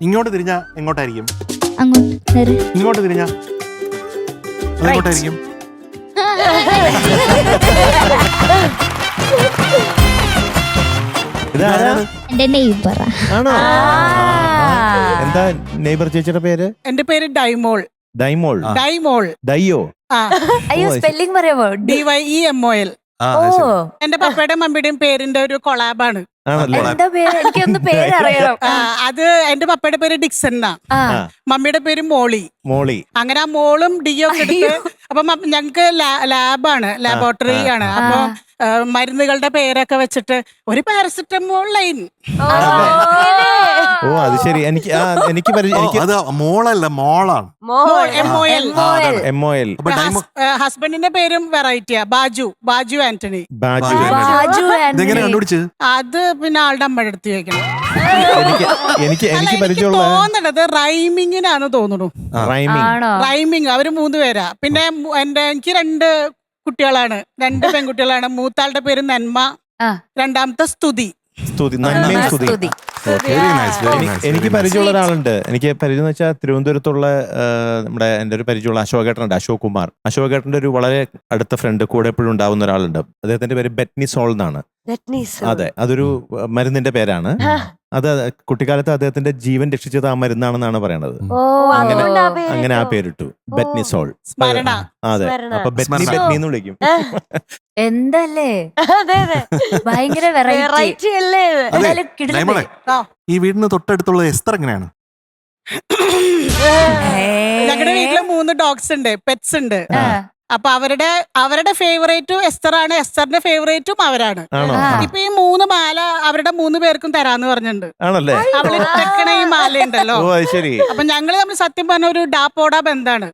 ഇങ്ങോട്ട് തിരിഞ്ഞ എങ്ങോട്ടായിരിക്കും? അങ്ങോട്ട് ഇങ്ങോട്ട് തിരിഞ്ഞ എങ്ങോട്ടായിരിക്കും? എന്റെ നെയ്ബർ ആണോ? എന്താ നെയ്ബർ ചേച്ചിയുടെ പേര്? എന്റെ പേര് ഡൈമോൾ. ഡൈമോൾ? ഡൈമോൾ. ഡയ്യോ? അയ്യോ, സ്പെല്ലിംഗ് പറയാമോ? DYEMOL. എന്റെ പപ്പയുടെ മമ്മിയുടെയും പേരിന്റെ ഒരു കൊളാബാണ്. എന്താ പേര്? എനിക്കൊന്ന് പേരറിയണം. അത് എന്റെ പപ്പയുടെ പേര് ഡിക്സൺ എന്നാ, മമ്മിയുടെ പേര് മോളി. മോളി. അങ്ങനെ ആ മോളും ഡിയോ ഒക്കെ എടുത്ത് അപ്പൊ ഞങ്ങക്ക് ലാബാണ്, ലാബോറട്ടറി ആണ്. അപ്പൊ മരുന്നുകളുടെ പേരൊക്കെ വെച്ചിട്ട് ഒരു പാരസെറ്റമോൾ ലൈൻ. ഓ അത് ശരി. എനിക്ക് അത് മോളല്ല, മോളാണ്. MOL. ഹസ്ബൻഡിന്റെ പേരും വെറൈറ്റിയാ, ബാജു ആന്റണി. ഇതെങ്ങനെ കണ്ടുപിടിച്ച്? അത് പിന്നെ ആളുടെ അമ്മയുടെ അടുത്ത് ചോദിക്കണം. എനിക്ക് പരിചയമുള്ള തോന്നണത് റൈമിങ്ങിനാന്ന് തോന്നുന്നു. റൈമിങ്. അവര് 3 പേരാ. പിന്നെ എനിക്ക് 2 കുട്ടികളാണ്, 2 പെൺകുട്ടികളാണ്. മൂത്താളുടെ പേര് നന്മ, രണ്ടാമത്തെ സ്തുതി. എനിക്ക് പരിചയമുള്ള ഒരാളുണ്ട്. എനിക്ക് പരിചയം എന്ന് വെച്ചാൽ തിരുവനന്തപുരത്തുള്ള എന്റെ ഒരു പരിചയമുള്ള അശോകേട്ടനുണ്ട്, അശോക് കുമാർ. അശോകേട്ടന്റെ ഒരു വളരെ അടുത്ത ഫ്രണ്ട്, കൂടെ എപ്പോഴും ഉണ്ടാവുന്ന ഒരാളുണ്ട്. അദ്ദേഹത്തിന്റെ പേര് ബെറ്റ്നിസോൾ എന്നാണ്. അതെ, അതൊരു മരുന്നിന്റെ പേരാണ്. അത് കുട്ടിക്കാലത്ത് അദ്ദേഹത്തിന്റെ ജീവൻ രക്ഷിച്ചത് ആ മരുന്നാണെന്നാണ് പറയണത്. അങ്ങനെ ആ പേരിട്ടു, ബെറ്റ്നിസോൾ. അതെ, അപ്പൊ ബെറ്റ്നി എന്ന് വിളിക്കും. എന്തല്ലേ, ഭയങ്കര വെറൈറ്റി അല്ലേ? ഈ വീടിന് തൊട്ടടുത്തുള്ള എസ്തർ എങ്ങനെയാണ്? ഞങ്ങളുടെ വീട്ടില് 3 ഡോഗ്സ് ഉണ്ട്, പെറ്റ്സ് ഉണ്ട്. അപ്പൊ അവരുടെ ഫേവറേറ്റും എസ്തറാണ്, എസ്തറിന്റെ ഫേവറേറ്റും അവരാണ്. ഇപ്പൊ ഈ 3 മാല അവരുടെ 3 പേർക്കും തരാന്ന് പറഞ്ഞിട്ടുണ്ട്. അവള് ഇട്ടക്കണ ഈ മാല ഉണ്ടല്ലോ. അപ്പൊ ഞങ്ങള് തമ്മിൽ സത്യം പറഞ്ഞ ഒരു ഡാപ്പോടാ ബന്ധാണ്.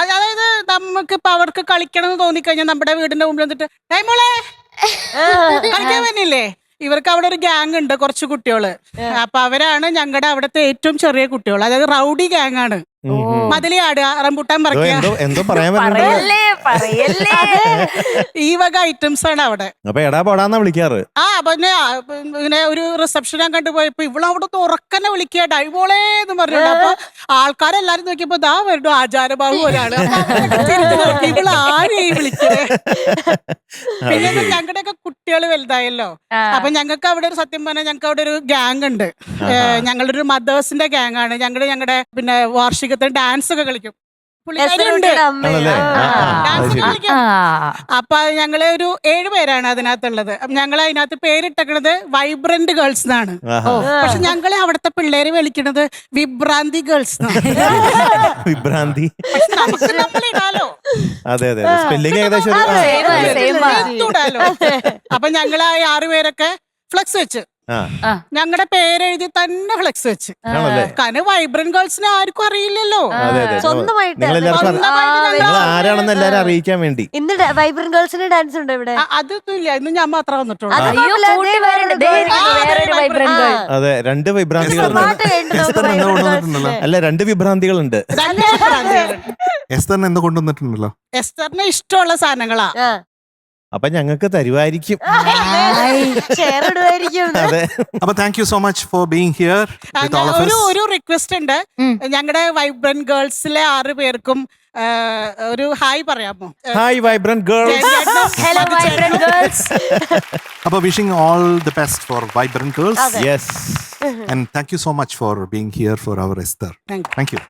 അതായത് നമുക്ക് ഇപ്പൊ അവർക്ക് കളിക്കണം എന്ന് തോന്നിക്കഴിഞ്ഞാൽ നമ്മുടെ വീടിന്റെ മുമ്പിൽ വന്നിട്ട് ഡൈമോളെ കളിക്കാൻ വേണ്ടിയില്ലേ, ഇവർക്ക് അവിടെ ഒരു ഗ്യാങ് ഉണ്ട്, കുറച്ച് കുട്ടികള്. അപ്പൊ അവരാണ് ഞങ്ങളുടെ അവിടുത്തെ ഏറ്റവും ചെറിയ കുട്ടികൾ. അതായത് റൗഡി ഗ്യാങ് ആണ്. മതിലി ആടുക, റംബുട്ടാൻ പറിക്കുക, ഈ വക ഐറ്റംസ് ആണ് അവിടെ. വിളിക്കാറ്. പിന്നെ ഇങ്ങനെ ഒരു റിസപ്ഷൻ ഞാൻ കണ്ടുപോയപ്പോ ഇവള് അവിടെ ഉറക്കന്നെ വിളിക്കുക ഡൈമോളേ എന്ന് പറഞ്ഞിട്ട്. അപ്പൊ ആൾക്കാരെല്ലാരും നോക്കിയപ്പോ ദാ വരുന്നു ആചാരബാഹു ഒരാള്. ഇവള് ആരെയും വിളിക്കേ. പിന്നെ ഞങ്ങളുടെ ഒക്കെ കുട്ടികള് വലുതായല്ലോ. അപ്പൊ ഞങ്ങൾക്ക് അവിടെ ഒരു സത്യം പറഞ്ഞാൽ ഞങ്ങൾക്ക് അവിടെ ഒരു ഗ്യാങ് ഉണ്ട്. ഞങ്ങളുടെ ഒരു മദേഴ്സിന്റെ ഗ്യാങ് ആണ്. ഞങ്ങളുടെ പിന്നെ വാർഷിക ഡാൻസ് ഒക്കെ കളിക്കും. അപ്പൊ ഞങ്ങള് ഒരു 7 പേരാണ് അതിനകത്തുള്ളത്. ഞങ്ങൾ അതിനകത്ത് പേരിട്ടത് വൈബ്രന്റ് ഗേൾസ് എന്നാണ്. പക്ഷെ ഞങ്ങളെ അവിടുത്തെ പിള്ളേര് വിളിക്കണത് വിഭ്രാന്തി ഗേൾസ് എന്നാണ്. വിഭ്രാന്തി. നമ്മളിടാലോ. അപ്പൊ ഞങ്ങള് 6 പേരൊക്കെ ഫ്ലെക്സ് വെച്ച് ഞങ്ങളുടെ പേരെഴുതി തന്നെ ഫ്ലെക്സ് വെച്ച്. കാരണം വൈബ്രന്റ് ഗേൾസിനെ ആർക്കും അറിയില്ലല്ലോ. ആരാണെന്ന് എല്ലാരും അറിയിക്കാൻ വേണ്ടി. ഇന്ന് വൈബ്രന്റ് ഗേൾസിന് ഡാൻസ് ഉണ്ട് ഇവിടെ. അതൊന്നും ഇല്ല, ഇന്ന് ഞാൻ മാത്രമേ വന്നിട്ടുള്ളൂ. അതെ, 2 വിഭ്രാന്തികൾ. അല്ല, 2 വിഭ്രാന്തികളുണ്ട്. എസ്തറിനെ എന്ത് കൊണ്ടുവന്നിട്ടുണ്ടല്ലോ? എസ്തറിന് ഇഷ്ടമുള്ള സാധനങ്ങളാ. അപ്പൊ ഞങ്ങൾക്ക് തരുമായിരിക്കും. അപ്പൊ thank you so much for being here. ഒരു റിക്വസ്റ്റ് ഉണ്ട്. ഞങ്ങളുടെ വൈബ്രന്റ് ഗേൾസിലെ 6 പേർക്കും ഒരു ഹായ് പറയാമോ? Hi vibrant girls. Hello vibrant girls. അപ്പൊ wishing all the best for vibrant girls. Yes. And thank you so much for being here for our Esther. Thank you.